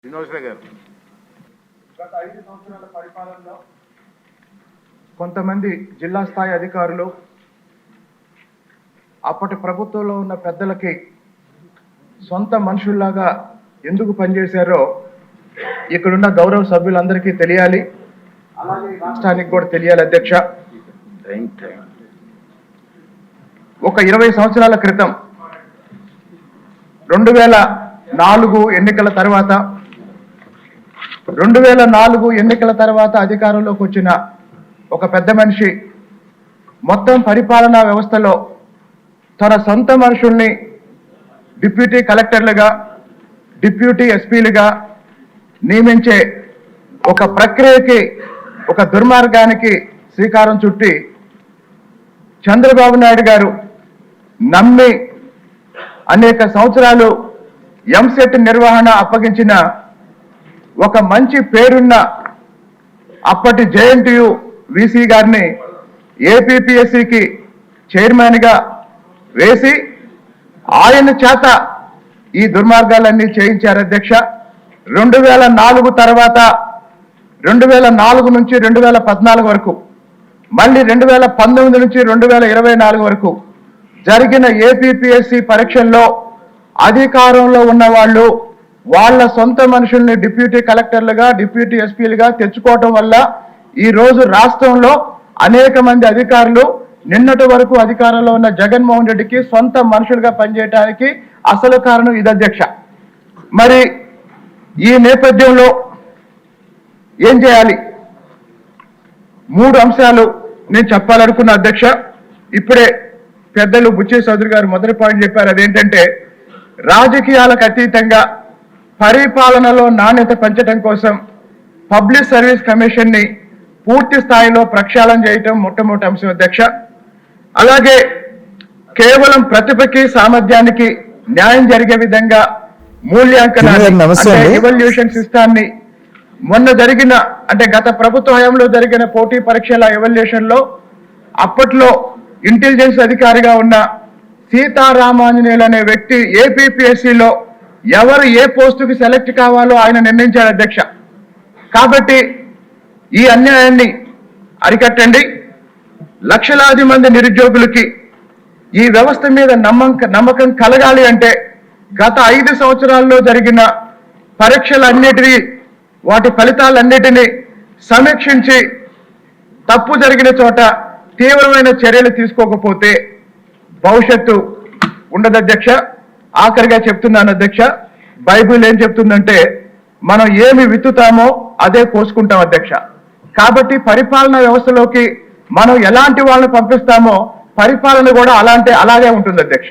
గత 5 సంవత్సరాల పరిపాలనలో కొంతమంది జిల్లా స్థాయి అధికారులు అప్పటి ప్రభుత్వంలో ఉన్న పెద్దలకి సొంత మనుషుల్లాగా ఎందుకు పనిచేశారో ఇక్కడున్న గౌరవ సభ్యులందరికీ తెలియాలి, అలాగే రాష్ట్రానికి కూడా తెలియాలి. అధ్యక్ష, ఒక 20 సంవత్సరాల క్రితం 2004 ఎన్నికల తర్వాత అధికారంలోకి వచ్చిన ఒక పెద్ద మనిషి మొత్తం పరిపాలనా వ్యవస్థలో తన సొంత మనుషుల్ని డిప్యూటీ కలెక్టర్లుగా, డిప్యూటీ ఎస్పీలుగా నియమించే ఒక ప్రక్రియకి, ఒక దుర్మార్గానికి శ్రీకారం చుట్టి చంద్రబాబు నాయుడు గారు నమ్మి అనేక సంవత్సరాలు ఎంసెట్ నిర్వహణ అప్పగించిన ఒక మంచి పేరున్న అప్పటి జేఎన్టీయూ వీసీ గారిని ఏపీపీఎస్సీకి చైర్మన్గా వేసి ఆయన చేత ఈ దుర్మార్గాలన్నీ చేయించారు. అధ్యక్ష, 2004 తర్వాత 2004 నుంచి 2014 వరకు, మళ్ళీ 2019 నుంచి 2024 వరకు జరిగిన ఏపీపీఎస్సీ పరీక్షల్లో అధికారంలో ఉన్న వాళ్ళు వాళ్ళ సొంత మనుషుల్ని డిప్యూటీ కలెక్టర్లుగా, డిప్యూటీ ఎస్పీలుగా తెచ్చుకోవటం వల్ల ఈ రోజు రాష్ట్రంలో అనేక మంది అధికారులు నిన్నటి వరకు అధికారంలో ఉన్న జగన్మోహన్ రెడ్డికి సొంత మనుషులుగా పనిచేయడానికి అసలు కారణం ఇది. అధ్యక్ష, మరి ఈ నేపథ్యంలో ఏం చేయాలి? 3 అంశాలు నేను చెప్పాలనుకున్నా. అధ్యక్ష, ఇప్పుడే పెద్దలు బుచ్చే చౌదరి గారు మొదటి పాయింట్ చెప్పారు. అదేంటంటే రాజకీయాలకు అతీతంగా పరిపాలనలో నాణ్యత పెంచడం కోసం పబ్లిక్ సర్వీస్ కమిషన్ ని పూర్తి స్థాయిలో ప్రక్షాళన చేయటం మొట్టమొదటి అంశం. అధ్యక్ష, అలాగే కేవలం ప్రతిభకి సామర్థ్యానికి న్యాయం జరిగే విధంగా మూల్యాంకనాన్ని, ఎవల్యూషన్ సిస్టాన్ని మొన్న జరిగిన గత ప్రభుత్వ హయాంలో జరిగిన పోటీ పరీక్షల ఎవల్యూషన్ లో అప్పట్లో ఇంటెలిజెన్స్ అధికారిగా ఉన్న సీతారామాంజనేయులు అనే వ్యక్తి ఏపీపీఎస్సీలో ఎవరు ఏ పోస్టుకి సెలెక్ట్ కావాలో ఆయన నిర్ణయించారు. అధ్యక్ష, కాబట్టి ఈ అన్యాయాన్ని అరికట్టండి. లక్షలాది మంది నిరుద్యోగులకి ఈ వ్యవస్థ మీద నమ్మకం కలగాలి అంటే గత 5 సంవత్సరాల్లో జరిగిన పరీక్షలన్నిటినీ, వాటి ఫలితాలన్నిటినీ సమీక్షించి తప్పు జరిగిన చోట తీవ్రమైన చర్యలు తీసుకోకపోతే భవిష్యత్తు ఉండదు. అధ్యక్ష, ఆఖరిగా చెప్తున్నాను. అధ్యక్ష, బైబిల్ ఏం చెప్తుందంటే మనం ఏమి విత్తుతామో అదే కోసుకుంటాం. అధ్యక్ష, కాబట్టి పరిపాలనా వ్యవస్థలోకి మనం ఎలాంటి వాళ్ళని పంపిస్తామో పరిపాలన కూడా అలాగే ఉంటుంది. అధ్యక్ష.